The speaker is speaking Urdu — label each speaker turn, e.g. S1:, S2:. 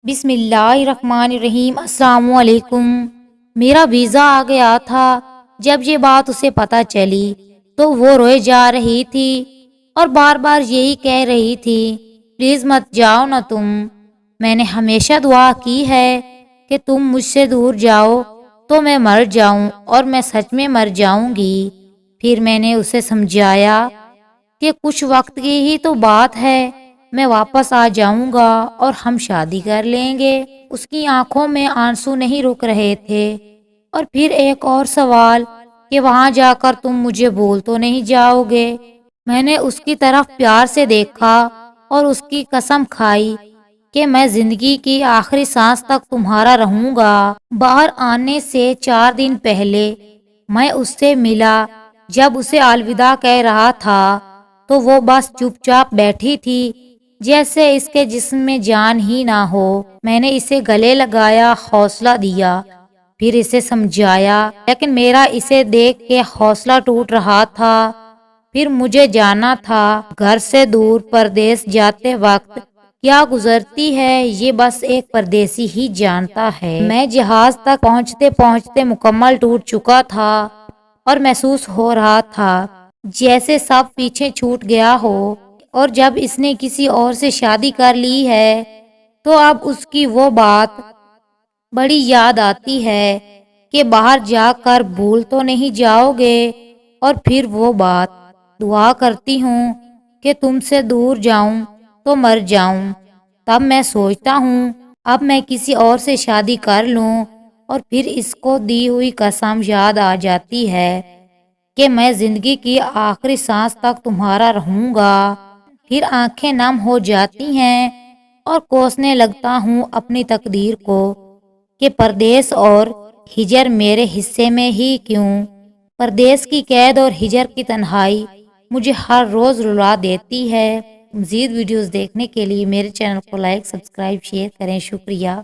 S1: بسم اللہ الرحمن الرحیم۔ السلام علیکم۔ میرا ویزا آ گیا تھا۔ جب یہ بات اسے پتہ چلی تو وہ روئے جا رہی تھی اور بار بار یہی کہہ رہی تھی، پلیز مت جاؤ نا تم۔ میں نے ہمیشہ دعا کی ہے کہ تم مجھ سے دور جاؤ تو میں مر جاؤں، اور میں سچ میں مر جاؤں گی۔ پھر میں نے اسے سمجھایا کہ کچھ وقت کی ہی تو بات ہے، میں واپس آ جاؤں گا اور ہم شادی کر لیں گے۔ اس کی آنکھوں میں آنسو نہیں رک رہے تھے۔ اور پھر ایک اور سوال کہ وہاں جا کر تم مجھے بھول تو نہیں جاؤ گے۔ میں نے اس کی طرف پیار سے دیکھا اور اس کی قسم کھائی کہ میں زندگی کی آخری سانس تک تمہارا رہوں گا۔ باہر آنے سے 4 دن پہلے میں اس سے ملا۔ جب اسے الوداع کہہ رہا تھا تو وہ بس چپ چاپ بیٹھی تھی، جیسے اس کے جسم میں جان ہی نہ ہو۔ میں نے اسے گلے لگایا، حوصلہ دیا، پھر اسے سمجھایا، لیکن میرا اسے دیکھ کے حوصلہ ٹوٹ رہا تھا۔ پھر مجھے جانا تھا۔ گھر سے دور پردیس جاتے وقت کیا گزرتی ہے یہ بس ایک پردیسی ہی جانتا ہے۔ میں جہاز تک پہنچتے پہنچتے مکمل ٹوٹ چکا تھا اور محسوس ہو رہا تھا جیسے سب پیچھے چھوٹ گیا ہو، اور جب اس نے کسی اور سے شادی کر لی ہے تو اب اس کی وہ بات بڑی یاد آتی ہے کہ باہر جا کر بھول تو نہیں جاؤ گے۔ اور پھر وہ بات، دعا کرتی ہوں کہ تم سے دور جاؤں تو مر جاؤں۔ تب میں سوچتا ہوں اب میں کسی اور سے شادی کر لوں، اور پھر اس کو دی ہوئی قسم یاد آ جاتی ہے کہ میں زندگی کی آخری سانس تک تمہارا رہوں گا۔ پھر آنکھیں نم ہو جاتی ہیں اور کوسنے لگتا ہوں اپنی تقدیر کو کہ پردیس اور ہجر میرے حصے میں ہی کیوں۔ پردیس کی قید اور ہجر کی تنہائی مجھے ہر روز رلا دیتی ہے۔ مزید ویڈیوز دیکھنے کے لیے میرے چینل کو لائک، سبسکرائب، شیئر کریں۔ شکریہ۔